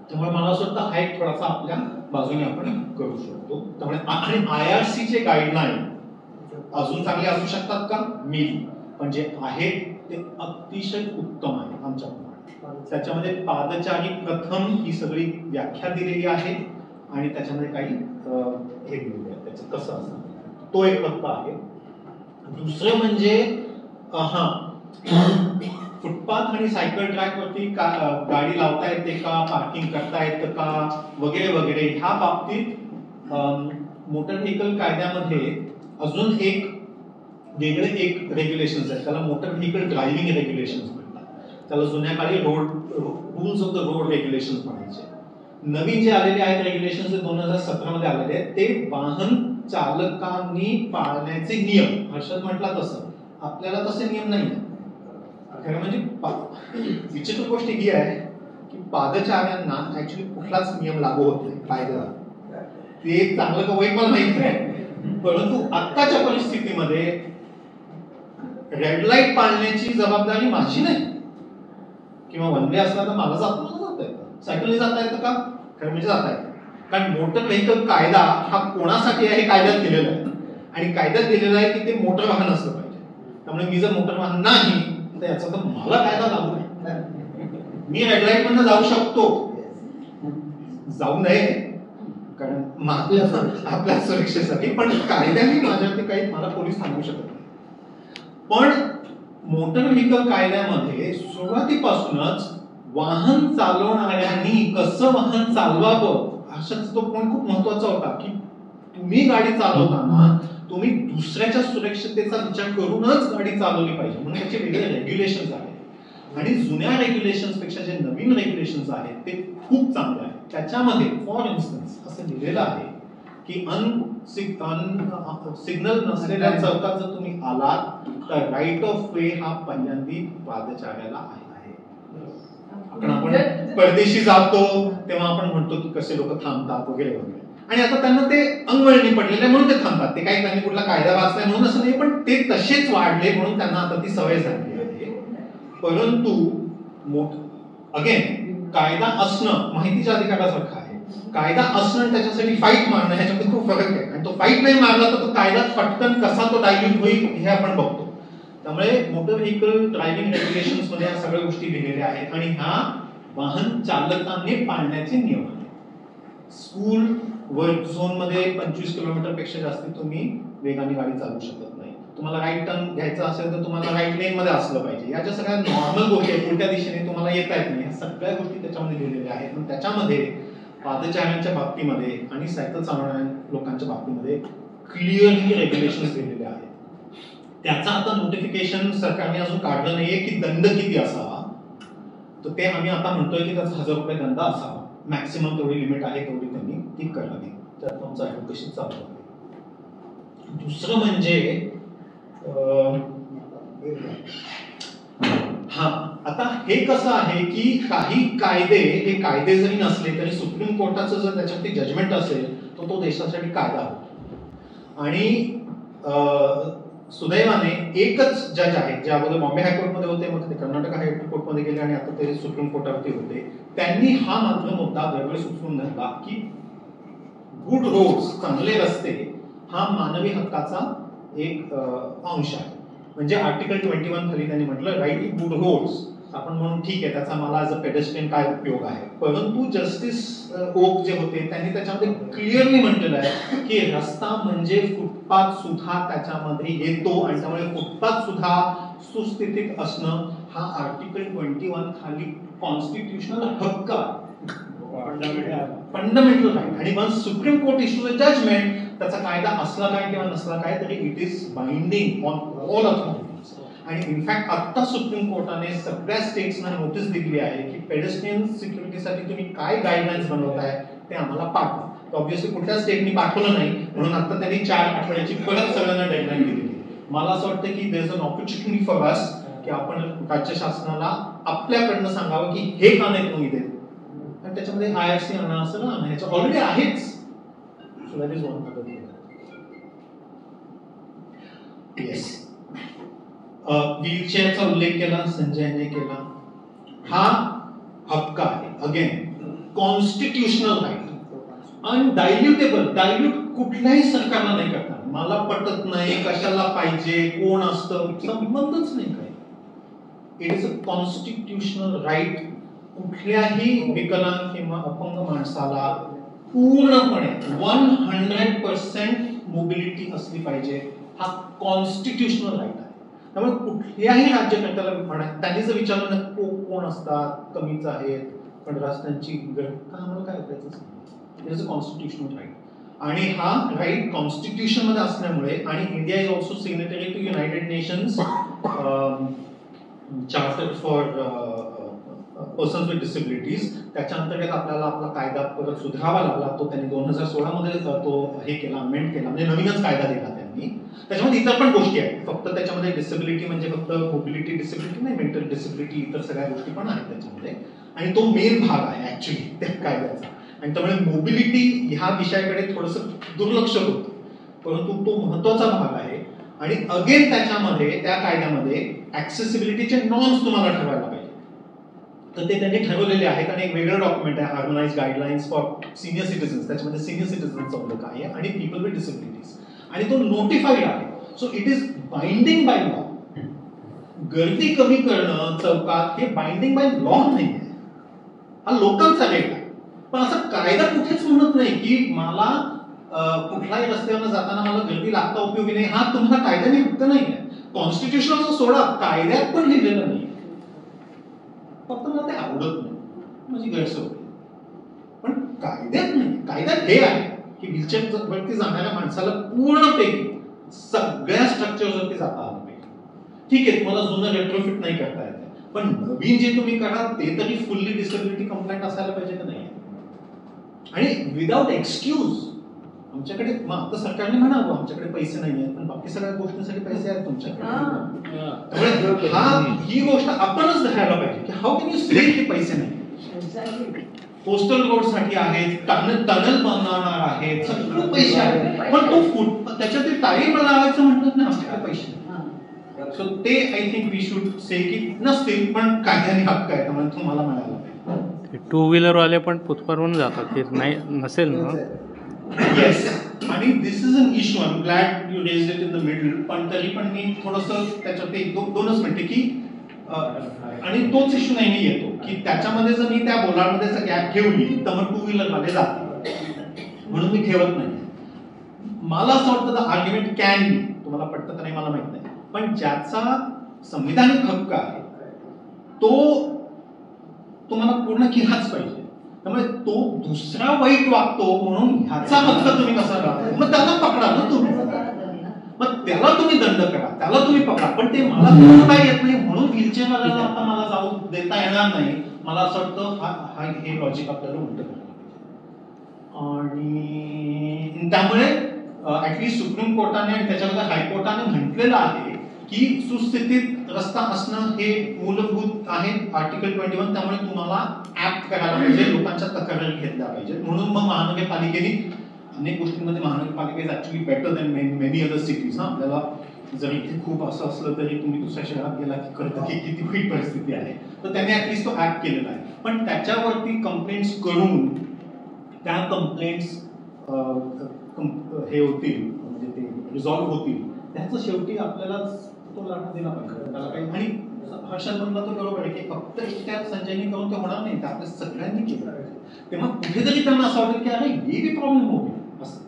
त्यामुळे मला असं वाटतं हा एक थोडासा आपल्या बाजूने आपण करू शकतो. त्यामुळे आणि IRC चे गाईडलाईन अजून चांगले असू शकतात का मी, पण जे आहेत ते अतिशय उत्तम आहे आमच्या प्रमाणे. त्याच्यामध्ये पादचारी प्रथम ही सगळी व्याख्या दिलेली आहे आणि त्याच्यामध्ये काही हे दिलेले आहे त्याचं कसं असतं, तो एक फक्त आहे. दुसरं म्हणजे फुटपाथ आणि सायकल ट्रॅक वरती गाडी लावता येते का, पार्किंग करता येतं का वगैरे वगैरे. ह्या बाबतीत मोटर व्हेकल कायद्यामध्ये अजून एक वेगळे एक रेग्युलेशन्स आहेत, त्याला मोटर व्हेकल ड्रायव्हिंग रेग्युलेशन्स म्हणतात. त्याला जुन्या काळी rules of the road regulations म्हणायचे. नवीन जे आलेले आहेत रेग्युलेशन्स 2017 मध्ये आलेले आहेत, ते वाहन चालकांनी पाळण्याचे नियम. हर्षद म्हटला तसं आपल्याला तसे नियम नाही. खरं म्हणजे विचित्र गोष्ट ही आहे की पादचाऱ्यांना ऍक्च्युली कुठलाच नियम लागू होत नाही कायद्याला. ते चांगलं का वाईट मला माहित नाही, परंतु आत्ताच्या परिस्थितीमध्ये रेड लाईट पाळण्याची जबाबदारी माझी नाही. किंवा वन वे असला तर मला जाता येतं, सायकलने जाता येतं का, खरं म्हणजे जाता येतं. कारण मोटर व्हेकल कायदा हा कोणासाठी आहे कायद्यात दिलेला आहे, आणि कायद्यात दिलेला आहे की ते मोटर वाहन असलं पाहिजे. त्यामुळे मी जर मोटर वाहन नाही तर याचा तर मला कायदा लागू नाही. मी रेड लाईट मधनं जाऊ शकतो, जाऊ नये कारण आपल्या सुरक्षेसाठी, पण कायद्याने माझ्यावरती काही मला पोलीस थांबवू शकत नाही. पण मोटर व्हेकल कायद्यामध्ये सुरुवातीपासूनच वाहन चालवणाऱ्यांनी कसं वाहन चालवावं अशाच तो पॉईंट खूप महत्वाचा होता की तुम्ही गाडी चालवताना तुम्ही दुसऱ्याच्या सुरक्षतेचा विचार करूनच गाडी चालवली पाहिजे, म्हणून त्याचे वेगळे रेग्युलेशन्स आहेत. आणि जुन्या रेग्युलेशन्स पेक्षा जे नवीन रेग्युलेशन्स आहेत ते खूप चांगले आहेत. त्याच्यामध्ये फॉर इन्स्टन्स असं लिहिलेलं आहे की सिग्नल नसलेल्या चौकात जर तुम्ही आलात तर राईट ऑफ वे हा पहिल्यांदा पादचाऱ्याला आहे. आपण परदेशी जातो तेव्हा आपण म्हणतो की कसे लोक थांबतात वगैरे वगैरे, आणि आता त्यांना ते अंगवळणी पडलेले म्हणून ते थांबतात. ते काही त्यांनी कुठला कायदा वाचलाय म्हणून असं नाही, पण ते तसेच वाढले म्हणून त्यांना आता ती सवय झाली आहे. परंतु अगेन कायदा असणं माहितीच्या अधिकारासारखं आहे. कायदा असणं त्याच्यासाठी फाईट मारणं ह्याच्यामध्ये खूप फरक आहे. आणि तो फाईट नाही मारला तर तो कायदा पटकन कसा तो डायल्यूट होईल हे आपण बघतो. त्यामुळे मोटर व्हेकल ड्रायव्हिंग रेग्युलेशन्स मध्ये या सगळ्या गोष्टी लिहिलेल्या आहेत आणि ह्या वाहन चालकांनी पाळण्याचे नियम आहेत. स्कूल वर्क झोन मध्ये 25 किलोमीटर पेक्षा जास्त तुम्ही वेगाने गाडी चालवू शकत नाही. तुम्हाला राईट टर्न घ्यायचा असेल तर तुम्हाला राईट लेन मध्ये असलं पाहिजे. या ज्या सगळ्या नॉर्मल गोष्टी आहेत, उलट्या दिशेने तुम्हाला येता येत नाही, ह्या सगळ्या गोष्टी त्याच्यामध्ये लिहिलेल्या आहेत. पण त्याच्यामध्ये पादचाऱ्यांच्या बाबतीमध्ये आणि सायकल चालवणाऱ्या लोकांच्या बाबतीमध्ये क्लिअरली रेग्युलेशन्स दिलेले आहेत. त्याचा आता नोटिफिकेशन सरकारने अजून काढलं नाहीये की दंड किती असावा, तर ते आम्ही आता म्हणतोय की त्याचा 1000 रुपये दंड असावा. मॅक्सिमम तेवढी लिमिट आहे तेवढी त्यांनी ती करावी. त्यात तुमचं ऍडव्होकेसी चालू आहे. दुसरं म्हणजे आता हे कसं आहे की काही कायदे हे कायदे जरी नसले तरी सुप्रीम कोर्टाचं जर त्याच्यावरती जजमेंट असेल तर तो देशासाठी कायदा होतो. आणि सुदैवाने एकच जज आहेत जे अगोदर बॉम्बे हायकोर्टमध्ये होते, मग ते कर्नाटक हायकोर्टमध्ये गेले आणि आता ते सुप्रीम कोर्टावरती होते. त्यांनी हा मात्र मुद्दा दरवेळेस उचलून धरला की गुड रोड्स, चांगले रस्ते हा मानवी हक्काचा एक अंश आहे. म्हणजे आर्टिकल 21 खाली त्यांनी म्हटलं राईट टू गुड रोड्स. आपण म्हणून ठीक आहे त्याचा मला ॲज अ पेडेस्ट्रियन काय उपयोग आहे, परंतु जस्टिस ओक जे होते त्यांनी त्याच्यामध्ये क्लिअरली म्हटलेलं आहे की रस्ता म्हणजे फुटपाथ सुद्धा त्याच्यामध्ये येतो आणि त्यामुळे फुटपाथ सुद्धा सुस्थितीत असणं हा आर्टिकल 21 खाली कॉन्स्टिट्युशनल हक्क आहे, फंडामेंटल राईट. आणि मग supreme court issues a judgement, त्याचा कायदा असला काय किंवा नसला काय तरी it is binding on all authorities. आणि इनफॅक्ट आता सुप्रीम कोर्टाने सगळ्या स्टेट्सना नोटीस दिली आहे की पेडेस्ट्रियन सिक्युरिटीसाठी तुम्ही काय गाईडलाईन्स बनवताय ते आम्हाला पाठवा. तर ऑब्व्हियसली कुठल्या स्टेटनी पाठवलं नाही म्हणून आता त्यांनी 4 आठवड्याची परत सगळ्यांना डेडलाईन दिली. मला असं वाटतं की there is an opportunity for us की आपण राज्य शासनाला आपल्याकडनं सांगावं की हे का नाही तुम्ही देत, आणि त्याच्यामध्ये IRC आणा असं ना, ह्याचं ऑलरेडी आहेच. So that is one other thing. Yes. व्हीलचेअरचा उल्लेख केला संजयने केला. हा हक्क आहे, again constitutional right, undilutable. Dilute कुठल्याही सरकारला नाही करणार. मला पटत नाही, कशाला पाहिजे, कोण असतं, संबंधच नाही काय. It is a constitutional right. कुठल्याही विकलांग किंवा अपंग माणसाला पूर्णपणे 100% मोबिलिटी असली पाहिजे. हा कॉन्स्टिट्युशनल राईट आहे. त्यामुळे कुठल्याही राज्यकर्त्याला म्हणा, त्यांनी जर विचारलं ना कोण असतात, कमीच आहेत, पण रस्त्यांची आम्हाला काय करायचं, it is a constitutional right. आणि हा राईट कॉन्स्टिट्यूशन मध्ये असल्यामुळे, आणि India is also signatory to United Nations charter for persons with disabilities, त्याच्या अंतर्गत आपल्याला आपला कायदा परत सुधारावा लागला. तो त्यांनी 2016 मध्ये तो हे केला, अमेंड केला, म्हणजे नवीनच कायदा दिला त्यांनी. त्याच्यामध्ये इतर पण गोष्टी आहेत, फक्त त्याच्यामध्ये डिसेबिलिटी म्हणजे फक्त मोबिलिटी डिसेबिलिटी नाही, मेंटल डिसेबिलिटी, इतर सगळ्या गोष्टी पण आहेत त्याच्यामध्ये. आणि तो मेन भाग आहे ऍक्च्युली त्या कायद्याचा. आणि त्यामुळे मोबिलिटी ह्या विषयाकडे थोडंसं दुर्लक्ष होतं, परंतु तो महत्वाचा भाग आहे. आणि अगेन त्याच्यामध्ये, त्या कायद्यामध्ये ऍक्सेसिबिलिटीचे नॉर्म्स तुम्हाला ठरवायला पाहिजे. तर ते त्यांनी ठरवलेले आहेत. आणि एक वेगळं डॉक्युमेंट आहे, harmonise guidelines for senior citizens. त्याच्यामध्ये सिनियर सिटीजनचा उल्लेख आहे आणि पीपल विथ डिसेबिलिटीज, आणि तो नोटिफाईड आहे. So it is binding by law. गर्दी कमी करणं चौकात हे बाइंडिंग बाय लॉ नाही आहे, हा लोकलचा रेट आहे. पण असा कायदा कुठेच म्हणत नाही की मला कुठल्याही रस्त्यावर जाताना मला गर्दी लागता उपयोगी नाही. हा तुम्हाला कायद्याने हक्क नाही आहे. कॉन्स्टिट्यूशनचा सोडा, कायद्यात पण लिहिलेलं नाही. फक्त मला ते आवडत नाही, माझी गैरसोय. पण कायद्यात नाही. कायद्यात हे आहे की व्हीलचेअर वरती जाणाऱ्या माणसाला पूर्णपैकी सगळ्या स्ट्रक्चरवरती जाता आलं पाहिजे. ठीक आहे, तुम्हाला जुनं रेट्रोफिट नाही करता येत, पण नवीन जे तुम्ही करा ते तरी फुल्ली डिसेबिलिटी कंप्लायंट असायला पाहिजे का नाही. आणि विदाउट एक्सक्यूज. आमच्याकडे आता सरकारने म्हणावं आमच्याकडे पैसे नाही आहेत, पण बाकी सगळ्या गोष्टींसाठी पैसे आहेत तुमच्याकडे. त्यामुळे ही गोष्ट आपणच धरायला पाहिजे की हाऊ कॅन यू से की पैसे नाही. कोस्टल रोड साठी आहेत, टनल बनवणार आहेत, सगळे पैसे आहेत, पण तो त्याच्यात टाळी लावायचं म्हणतात ना, आमच्याकडे पैसे नाही. सो ते I think we should say की नसतील, पण कायद्याने हक्क आहे, त्यामुळे तुम्हाला मिळायला पाहिजे. टू व्हीलर वाले पण पुतपरवून जातात, ते नाही नसेल ना. येस, आणि this is an issue. I am glad you raised it in the middle. पण तरी पण मी थोडंसं त्याच्यात एक दोनच मिनिटे की, आणि तोच इश्यू नाही येतो की त्याच्यामध्ये जर मी त्या बोलामध्ये जर गॅप ठेवली तर मग टू व्हीलर मध्ये जाते, म्हणून मी ठेवत नाही. मला असं वाटतं आर्ग्युमेंट कॅन बी, तुम्हाला पटतं का नाही मला माहित नाही, पण ज्याचा संविधानिक हक्क आहे तो तुम्हाला पूर्ण केलाच पाहिजे. त्यामुळे तो दुसरा वाईट वागतो म्हणून ह्याचा हक्क तुम्ही कसा राहता, मग त्याला पकडा ना तुम्ही, मग त्याला तुम्ही दंड करा, त्याला तुम्ही पकडा. पण ते मला करता येत नाही म्हणून व्हीलचेअरवाल्याला आता मला जाऊ देता येणार नाही. मला असं वाटतं हे लॉजिक आपल्याला उलट करायला पाहिजे. आणि त्यामुळे ऍटलीस्ट सुप्रीम कोर्टाने आणि त्याच्यामध्ये हायकोर्टाने म्हटलेलं आहे की सुस्थितीत रस्ता असणं हे मूलभूत आहे, आर्टिकल 21. त्यामुळे तुम्हाला ऍक्ट करायला पाहिजे, लोकांच्या तक्रारी घेतल्या पाहिजेत. म्हणून मग महानगरपालिकेने अनेक गोष्टींमध्ये महानगरपालिका is actually better than many other cities. आपल्याला जर इथे खूप असं असलं तरी तुम्ही दुसऱ्या शहरात गेला की कळतं की किती वाईट परिस्थिती आहे. तर त्याने ऍटलीस्ट तो ऍक्ट केलेला आहे. पण त्याच्यावरती कंप्लेंट्स करून त्या कंप्लेंट्स हे होतील, म्हणजे ते रिझॉल्व्ह होतील, त्याचं शेवटी आपल्याला तो लढा दिला पाहिजे त्याला काही. आणि हर्षद म्हणला तो बरोबर आहे की फक्त एकट्या संजयनी करून ते होणार नाही, ते आपल्या सगळ्यांनी केलं पाहिजे. तेव्हा कुठेतरी त्यांना असं वाटेल की अरे हे बी प्रॉब्लेम होईल असं.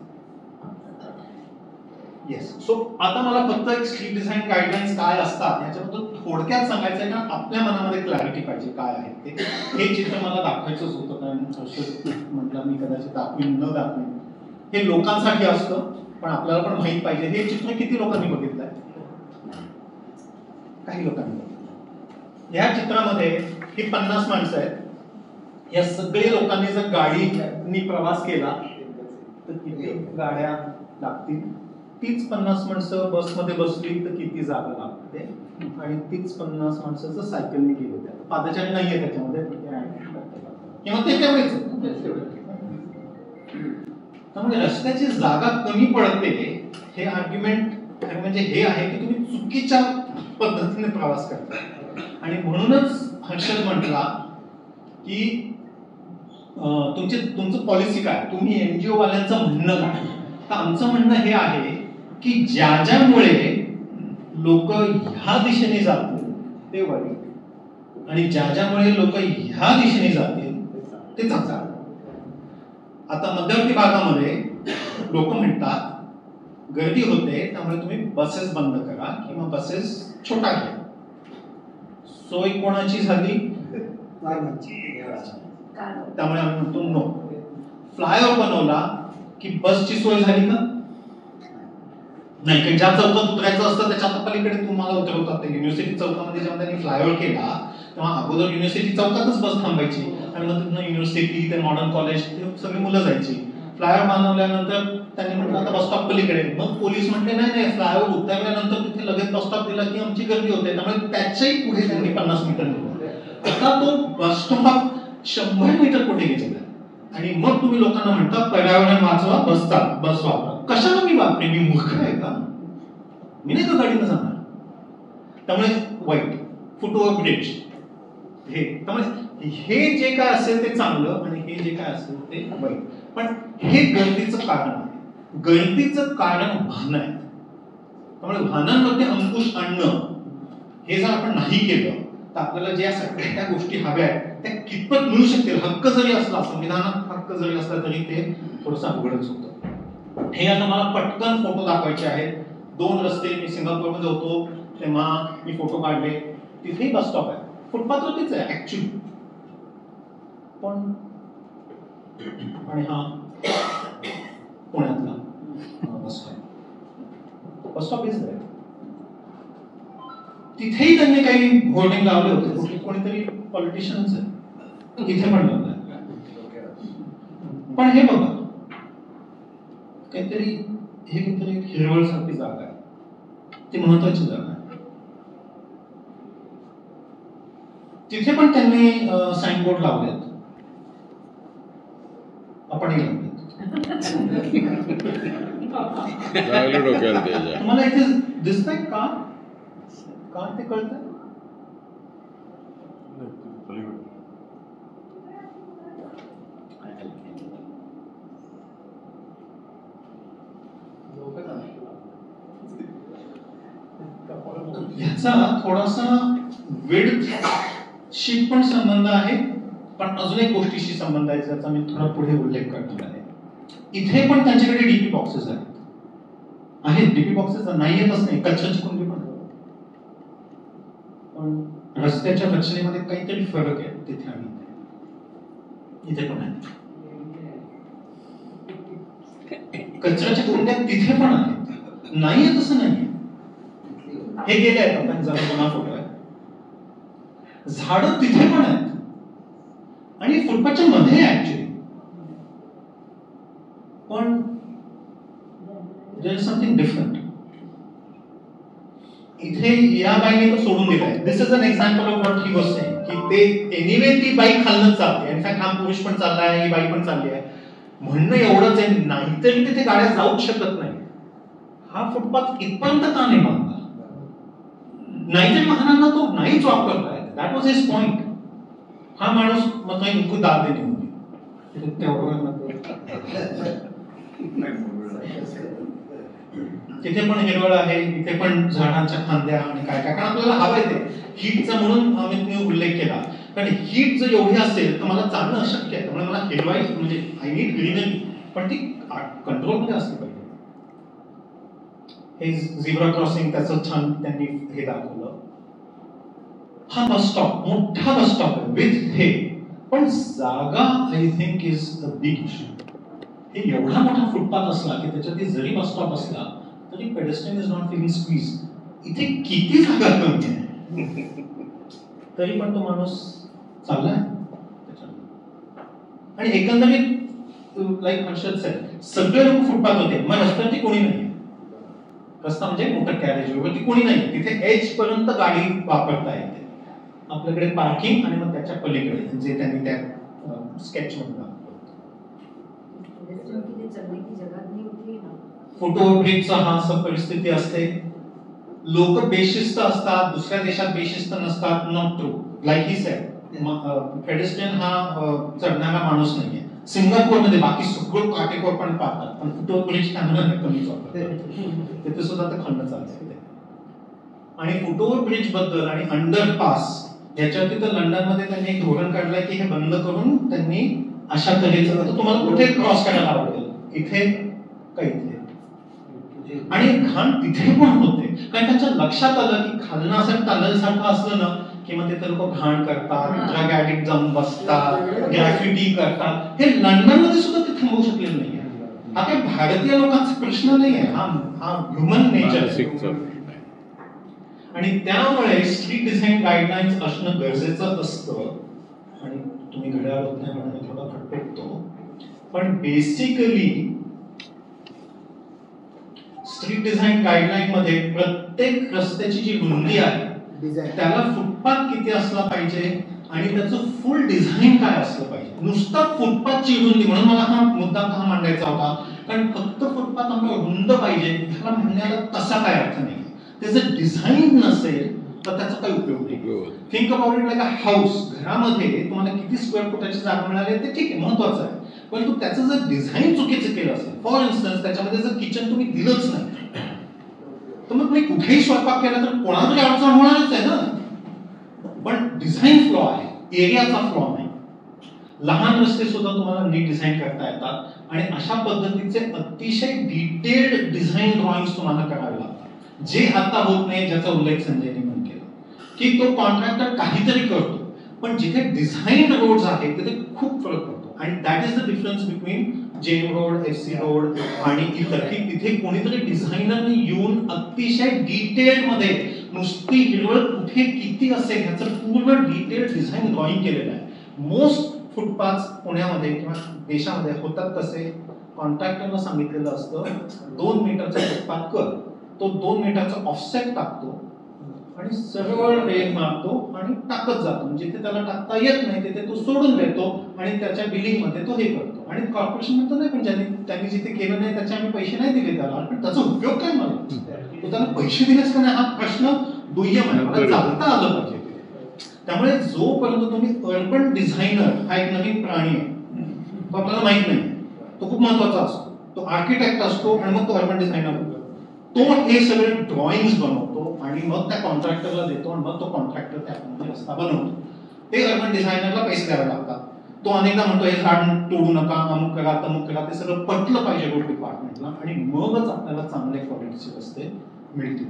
येस, सो आता मला फक्त एक स्ट्रीट डिझाईन गाईडलाईन्स काय असतात याच्याबद्दल थोडक्यात सांगायचं आहे, कारण आपल्या मनामध्ये क्लॅरिटी पाहिजे काय आहे ते. हे चित्र मला दाखवायचंच होतं, कारण हर्षद म्हटलं मी कदाचित दाखवीन न दाखवीन, हे लोकांसाठी असतं, पण आपल्याला पण माहित पाहिजे हे चित्र किती लोकांनी बघितलंय. काही लोकांनी बघितलं. या चित्रामध्ये ही 50 माणसं आहेत. या सगळे लोकांनी जर गाडीनी प्रवास केला तर किती गाड्या लागतील. तीच 50 माणसं बसमध्ये बसली तर किती जागा लागते, आणि तीच 50 माणसं जर सायकलने गेली तर पादचारी नाहीये त्याच्यामध्ये, किंवा ते तेवढेच. त्यामुळे रस्त्याची जागा कमी पडते हे आर्ग्युमेंट म्हणजे हे आहे की तुम्ही चुकीच्या पद्धतीने प्रवास करतात. आणि म्हणूनच हर्षद म्हटला की तुमचं पॉलिसी काय, तुम्ही एनजीओ वाल्यांचं म्हणणं काय. तर आमचं म्हणणं हे आहे की ज्यामुळे लोक ह्या दिशेने जातील ते वाईट, आणि ज्यामुळे लोक ह्या दिशेने जातील ते चांगलं. आता मध्यवर्ती भागामध्ये लोक म्हणतात गर्दी होते त्यामुळे तुम्ही बसेस बंद करा किंवा बसेस छोटा घ्या. सोय कोणाची झाली, त्यामुळे आम्ही म्हणतो नो. फ्लायओव्हर बनवला की बसची सोय झाली का, नाही. कारण ज्या चौकात उतरायचं असतं त्याच्या पलीकडे तुम्हाला उतरवतात. युनिव्हर्सिटी चौकामध्ये जेव्हा त्यांनी फ्लायओव्हर केला तेव्हा अगोदर युनिव्हर्सिटी चौकातच बस थांबायची आणि मग तिथून युनिव्हर्सिटी ते मॉडर्न कॉलेज सगळी मुलं जायची. फ्लायओव्हर बनवल्यानंतर त्यांनी म्हटलं आता बस स्टॉप पलीकडे. मग पोलीस म्हटले नाही, फ्लायओव्हर उतरल्यानंतर तिथे लगेच बस स्टॉप दिला की आमची गर्दी होते, त्यामुळे त्याच्याही पुढे त्यांनी 50 मीटर नेलं. आता तो बस स्टॉप 100 मीटर पुढे गेलेला आणि मग तुम्ही लोकांना म्हणता पर्यावरण वाचवा, बस वापरा. कशाला मी वापरे, मी मूर्ख आहे का, मी नाही का गाडीनं जाणार. त्यामुळे वाईट. फुटओव्हर ब्रिज हे, त्यामुळे हे जे काय असेल ते चांगलं आणि हे जे काय असेल ते वाईट. पण हे गर्दीचं कारण आहे. गर्दीचं कारण वाहन आहे. त्यामुळे वाहनांमध्ये अंकुश आणणं हे जर आपण नाही केलं तर आपल्याला ज्या सगळ्या गोष्टी हव्या आहेत त्या कितपत मिळू शकतील. हक्क जरी असला, संविधानात हक्क जरी असला तरी ते थोडंसं अवघडच होतं. हे आता मला पटकन फोटो दाखवायचे आहेत. 2 रस्ते, मी सिंगापूरमध्ये होतो तेव्हा मी फोटो काढले, तिथेही बस स्टॉप आहे, फुटपाथवरतीच आहे ऍक्च्युली. पण आणि हा पुण्यातला बस स्टॉप इज देअर. तिथेही त्यांनी काही होर्डिंग लावले होते, कोणीतरी पॉलिटिशियनच आहे, इथे पण लावलंय. पण हे बघा, काहीतरी हिरवळ सारखी जागा आहे, ती महत्वाची जागा आहे. तिथे पण त्यांनी साईनबोर्ड लावलेत, आपणही लावलेत. तुम्हाला इथे दिसतंय का ते कळतंय? ह्याचा थोडासा विड्थशी पण संबंध आहे, पण अजून एक गोष्टीशी संबंध आहे ज्याचा मी थोडा पुढे उल्लेख करणार आहे. इथे पण त्यांच्याकडे डीपी बॉक्सेस आहेत. डीपी बॉक्सेस नाही येतच नाही, कचऱ्याची कुंडी पण. पण रस्त्याच्या रचनेमध्ये काहीतरी फरक आहे तिथे आणि इथे पण आहे. कचऱ्याच्या कुंड्या तिथे पण आहेत, नाहीये तसं नाही. हे गेले आहेत, आपण जरा जुना फोटो आहे. झाडं तिथे पण आहेत आणि फुटपाथच्या मध्ये ऍक्च्युली. पण देयर इज समथिंग डिफरंट. इथे या बाईने तो सोडून दिलाय. This is an example of what he was saying की ते एनिवे ती बाईक खालनच चालते. इनफॅक्ट हा पुरुष पण चाललाय, ही बाई पण चालली आहे. म्हणणं एवढंच आहे, नाहीतरी तिथे गाड्या जाऊच शकत नाही. हा फुटपाथ इथपर्यंत का नाही बांधला? नाहीतरी वाहनांना तो नाहीच वापरलाय. That was his point. हा माणूस मग काही इनको दाद देणे होती तिथे पण हिरवळ आहे, इथे पण झाडांच्या फांद्या आणि काय काय. कारण आपल्याला हवंय ते हीटचा, म्हणून आम्ही उल्लेख केला. कारण हीट जर एवढी असेल तर मला चालणं अशक्य आहे. त्यामुळे मला हिरवाई म्हणजे आय नीड ग्रीनरी, पण ती कंट्रोलमध्ये असली पाहिजे. हे झिब्रा क्रॉसिंग त्याचं छान त्यांनी हे दाखवलं. हा बस स्टॉप मोठा बस स्टॉप आहे विथ हे, पण जागा I think is a big issue. हे एवढा मोठा फुटपाथ असला की त्याच्यात जरी बस स्टॉप असला तरी pedestrian is not feeling squeeze. इथे किती जागा कमी आहे तरी पण तो माणूस चाललाय आणि एकंदरीत लाईक हर्षद सेड, सगळे लोक फुटपाथ होते, मग रस्त्यावरती कोणी नाही. रस्ता म्हणजे मोठं कॅरेज वरती कोणी नाही. तिथे एज पर्यंत गाडी वापरता येते. आपल्याकडे पार्किंग आणि मग त्याच्या पलीकडे जे त्यांनी त्या स्केच मध्ये चलने की जगह नहीं होती है ना. फोटो ब्रिजचा हा सब परिस्थिती असते. लोक बेशिस्त असतात, दुसऱ्या देशात बेशिस्त नसतात. Not true. Like he said, pedestrian हा चढणारा माणूस नाहीये. सिंगापूरमध्ये बाकी सगळं काटेकोर पण पाहतात, पण फुटओव्हर ब्रिज कॅमेराने कमीच वापरतात. तिथे सुद्धा ते खंड चालते. आणि फुटओव्हर ब्रिज बद्दल आणि अंडरपास याच्यावरती तर लंडनमध्ये त्यांनी एक धोरण काढलंय की हे बंद करून त्यांनी अशा तऱ्हेचं, तर तुम्हाला कुठे क्रॉस करायला आवडेल, इथे का इथे. आणि घाण तिथे पण होते, कारण त्यांच्या लक्षात आलं की खालनं असं टनल सारखं असलं ना की मग तिथे लोक घाण करतात, ड्रग ऍडिक्ट जाऊन बसतात, ग्रॅफिटी करतात. हे लंडनमध्ये सुद्धा ते थांबवू शकलेलं नाहीये. हा काही भारतीय लोकांचा प्रश्न नाहीये, हा ह्युमन नेचर. आणि त्यामुळे स्ट्रीट डिझाईन गाईडलाईन्स असणं गरजेचं असतं. आणि तुम्ही घड्याळ होत नाही म्हणून थोडा खटपटतो, पण बेसिकली स्ट्रीट डिझाईन गाईडलाईन मध्ये प्रत्येक रस्त्याची जी रुंदी आहे त्याला फुटपाथ किती असला पाहिजे आणि त्याचं फुल डिझाईन काय असलं पाहिजे. नुसता फुटपाथची रुंदी, म्हणून मला हा मुद्दा का मांडायचा होता, कारण फक्त फुटपाथ आम्हाला रुंद पाहिजे ह्याला म्हणण्याला तसा काय अर्थ नाही. त्याचं डिझाईन नसेल तर त्याचा काही उपयोग नाही. Think about it like a house. घरामध्ये तुम्हाला किती स्क्वेअर फुटाची जागा मिळाली ते ठीक आहे, महत्वाचं आहे, परंतु त्याचं जर डिझाईन चुकीचं केलं असेल, फॉर इन्स्टन्स त्याच्यामध्ये जर किचन तुम्ही दिलंच नाही तर मग तुम्ही कुठेही स्वयंपाक केला तर कोणाला तरी अडचण होणारच आहे ना. पण डिझाईन फ्लॉ आहे, एरियाचा फ्लॉ नाही. लहान रस्ते सुद्धा तुम्हाला नीट डिझाईन करता येतात आणि अशा पद्धतीचे अतिशय डिटेल्ड डिझाईन ड्रॉइंग्स तुम्हाला करावे लागतात, जे आता होत नाही, ज्याचा उल्लेख संजयने पण केला की तो कॉन्ट्रॅक्टर काहीतरी करतो, पण जिथे डिझाईन रोड्स आहेत तिथे खूप फरक पडतो. आणि that is the difference between JM road, FC road आणि इतर, की तिथे कोणीतरी डिझायनरने येऊन अतिशय डिटेल मध्ये नुसती हिरवळ कुठे किती असेल ह्याचं पूर्ण डिटेल डिझाईन ड्रॉइंग केलेलं आहे. मोस्ट फुटपाथ पुण्यामध्ये किंवा देशामध्ये होतात कसे, कॉन्ट्रॅक्टरला सांगितलेलं असतं 2 मीटरचा फुटपाथ कर, तो 2 मीटरचा ऑफसेट टाकतो आणि सरळ रेल मारतो आणि टाकत जातो. जिथे त्याला टाकता येत नाही तिथे तो सोडून देतो आणि त्याच्या बिलिंग मध्ये तो हे करतो. आणि कॉर्पोरेशन म्हणतो नाही, पण त्यांनी जिथे केलं नाही त्याचे आम्ही पैसे नाही दिले त्याला, पण त्याचा उपयोग काय मला, तो त्याला पैसे दिलेस का नाही हा प्रश्न दुय्यम आहे, मला चालता आलं पाहिजे. त्यामुळे जोपर्यंत तुम्ही अर्बन डिझायनर हा एक नवीन प्राणी आहे, तो आपल्याला माहित नाही, तो खूप महत्वाचा असतो, तो आर्किटेक्ट असतो आणि मग तो अर्बन डिझायनर होतो. तो हे सगळे ड्रॉइंग्स बनवतो आणि मग त्या कॉन्ट्रॅक्टरला देतो आणि मग तो कॉन्ट्रॅक्टर त्यामध्ये रस्ता बनवतो. ते अर्बन डिझायनरला पैसे द्यावे लागतात. तो अनेकदा म्हणतो हे झाड तोडू नका, अमुक करा तमुक करा, ते सगळं पटलं पाहिजे रोड डिपार्टमेंटला आणि मगच आपल्याला चांगले क्वालिटीचे रस्ते मिळतील.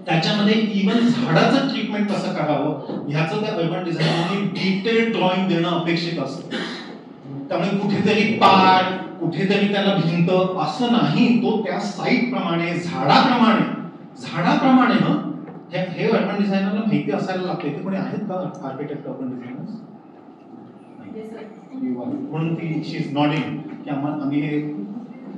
त्याच्यामध्ये इव्हन झाडाचं ट्रीटमेंट कसं करावं ह्याचं त्या अर्बन डिझायनरने डिटेल ड्रॉइंग देणं अपेक्षित असतं. त्यामुळे कुठेतरी पाड, कुठेतरी त्याला भिंत असं नाही, तो त्या साईट प्रमाणे झाडाप्रमाणे हे अर्बन डिझायनरला माहिती असायला लागते. ते कोणी आहेत का आर्किटेक्ट अर्बन डिझायनर्स? म्हणून ती शी इज नॉडिंग की आम्ही हे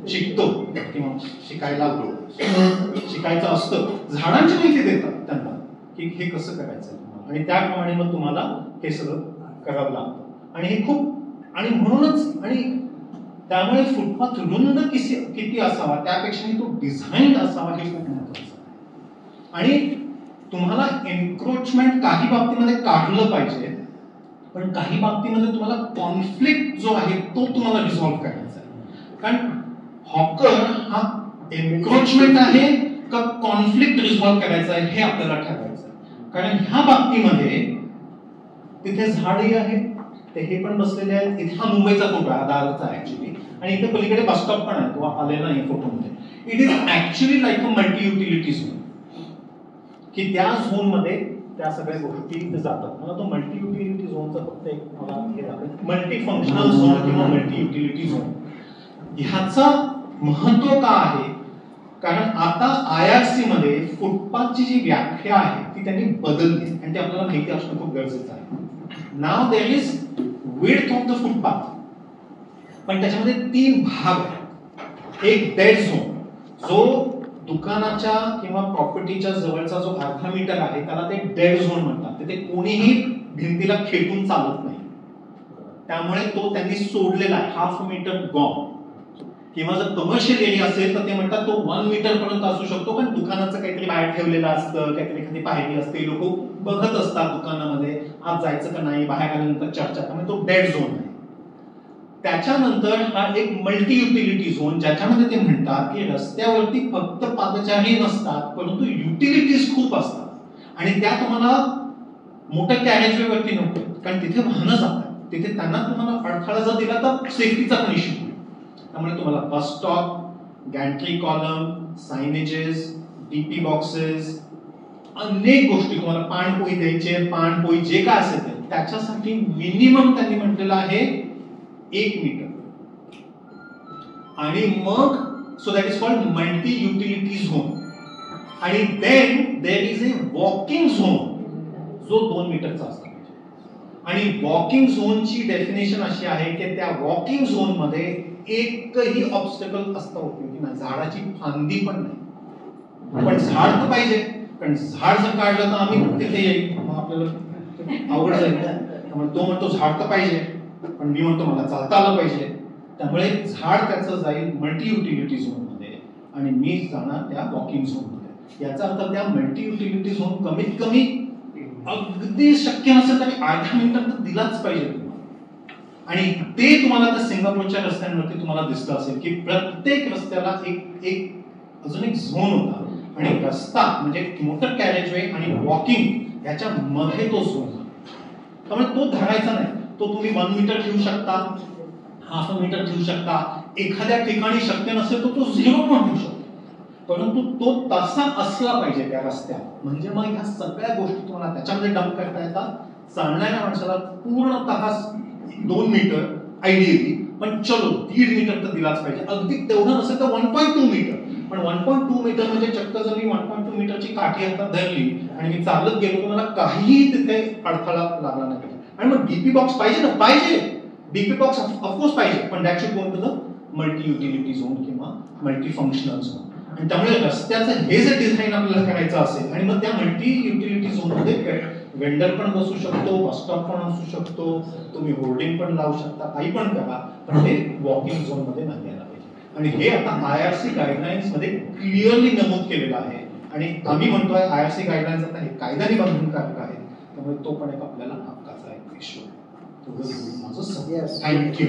शिकतो किंवा शिकायचं असतं. झाडांची माहिती देतात त्यांना की हे कसं करायचं आणि त्याप्रमाणे मग तुम्हाला हे सगळं करावं लागतं. आणि हे खूप, आणि म्हणूनच, आणि त्यामुळे फुटपाथ रुंद किती असावा त्यापेक्षा तो डिझाईन असावा हे खूप महत्वाचं आहे. आणि तुम्हाला एन्क्रोचमेंट काही बाबतीमध्ये काढलं पाहिजे, पण काही बाबतीमध्ये तुम्हाला कॉन्फ्लिक्ट जो आहे तो तुम्हाला रिझॉल्व्ह करायचा आहे. कारण हॉकर हा एन्क्रोचमेंट आहे का कॉन्फ्लिक्ट रिझॉल्व्ह करायचा आहे हे आपल्याला ठरवायचं आहे. कारण ह्या बाबतीमध्ये तिथे झाडही आहे, ते हे पण बसलेले आहेत. इथे हा मुंबईचा फोटो आहे, दादरचा ऍक्च्युली, आणि इथे पलीकडे बस स्टॉप पण आहे, तो आलेला नाही फोटोमध्ये. It is actually like a multi utility zone, की त्या झोन मध्ये त्या सगळ्या गोष्टी इथे जातात. मला तो मल्टी युटिलिटी झोनचा फक्त एक मला हे दाखवेल, मल्टी फंक्शनल झोन किंवा मल्टी युटिलिटी झोन. ह्याचं महत्व का आहे, कारण आता IRC मध्ये फुटपाथची जी व्याख्या आहे ती त्यांनी बदलली आणि ते आपल्याला माहिती असणं खूप गरजेचं आहे. Now there is width of the footpath, पण त्याच्यामध्ये 3 भाग आहेत. एक डेड झोन, जो दुकानाच्या किंवा प्रॉपर्टीच्या जवळचा जो अर्धा मीटर आहे त्याला ते डेड झोन म्हणतात. तिथे कोणीही भिंतीला खेटून चालत नाही, त्यामुळे तो त्यांनी सोडलेला आहे, ½ मीटर गॉन. किंवा जर कमर्शियल एरिया असेल तर ते म्हणतात तो 1 मीटर पर्यंत असू शकतो, पण दुकानाचं काहीतरी बाहेर ठेवलेलं असतं, काहीतरी एखादी पायरी असते, लोक बघत असतात दुकानामध्ये आत जायचं का नाही, बाहेर आल्यानंतर चर्चा, त्यामुळे तो डेड झोन आहे. त्याच्यानंतर हा एक मल्टी युटिलिटी झोन, ज्याच्यामध्ये ते म्हणतात की रस्त्यावरती फक्त पादचारी नसतात परंतु युटिलिटीज खूप असतात आणि त्या तुम्हाला मोठ्या कॅरेजवे वरती नको, कारण तिथे वाहनं जातात, तिथे त्यांना तुम्हाला अडथळा जर दिला तर सेफ्टीचा पण इश्यू होईल. त्यामुळे तुम्हाला bus stop, gantry column, signages, DP boxes, अनेक गोष्टी, तुम्हाला पाणपोई द्यायचे, पाणपोई जे काय असेल ते, त्याच्यासाठी मिनिमम त्यांनी म्हटलेलं आहे 1 मीटर. आणि मग so that is called multi utility zone. आणि then there is a walking zone जो 2 मीटरचा असतो. आणि वॉकिंग झोनची डेफिनेशन अशी आहे की त्या वॉकिंग झोन मध्ये एकही ऑब्स्टकल असता उपयोगी नाही, झाडाची फांदी पण नाही, पण झाड तर पाहिजे, कारण झाड जर काढलं तर आम्ही तिथे येईल, मग आपल्याला अवघड जाईल. त्यामुळे तो म्हणतो झाड तर पाहिजे, पण मी म्हणतो मला चालता आलं पाहिजे. त्यामुळे झाड त्याचं जाईल मल्टी युटिलिटी झोन मध्ये आणि मी जाणार त्या वॉकिंग झोन मध्ये. याचा अर्थ त्या मल्टी युटिलिटी झोन कमीत कमी अगदी शक्य नसेल तरी 8 मिनिटात तर दिलाच पाहिजे तुम्हाला. आणि ते तुम्हाला त्या सिंगापूरच्या रस्त्यांवरती तुम्हाला दिसलं असेल की प्रत्येक रस्त्याला एक अजून एक झोन होता आणि रस्ता म्हणजे मोटर कॅरेजवे आणि वॉकिंग याच्या मध्ये तो झोन होता. त्यामुळे तो धरायचा नाही. तो तुम्ही 1 मीटर ठेवू शकता, 1/2 मीटर ठेवू शकता, एखाद्या ठिकाणी शक्य नसेल तर तो 0 पण ठेवू शकतो, परंतु तो तसा असला पाहिजे त्या रस्त्यावर. म्हणजे मग ह्या सगळ्या गोष्टी तुम्हाला त्याच्यामध्ये डंप करता येतात. चालणाऱ्या माणसाला पूर्णतः 2 मीटर आयडियली, पण चलो 1.5 मीटर तर दिलाच पाहिजे. अगदी तेवढं नसेल तर 1.2 मीटर, पण 1.2 मीटर म्हणजे चक्क जर मी 1.2 मीटरची काठी हातात धरली आणि मी चालत गेलो तर मला काहीही तिथे अडथळा लागला नाही. आणि मग डीपी बॉक्स पाहिजे ना, पाहिजे डीपी बॉक्स ऑफकोर्स पाहिजे, पण that should go to the multi utility zone किंवा मल्टी फंक्शनल झोन. आणि त्यामुळे रस्त्याचं हे जे डिझाईन आपल्याला करायचं असेल आणि मग त्या मल्टी युटिलिटी झोन मध्ये वेंडर पण बसू शकतो, बस स्टॉप पण असू शकतो, तुम्ही होर्डिंग पण लावू शकता, काही पण करा, पण हे वॉकिंग झोन मध्ये नाही यायला पाहिजे. आणि हे आता IRC गाईडलाईन्स मध्ये क्लिअरली नमूद केलेलं आहे आणि आम्ही म्हणतोय IRC गाईडलाईन्स आता हे कायद्याने बंधनकारक आहेत, त्यामुळे तो पण एक आपल्याला हक्काचा एक इश्यू आहे. थँक्यू.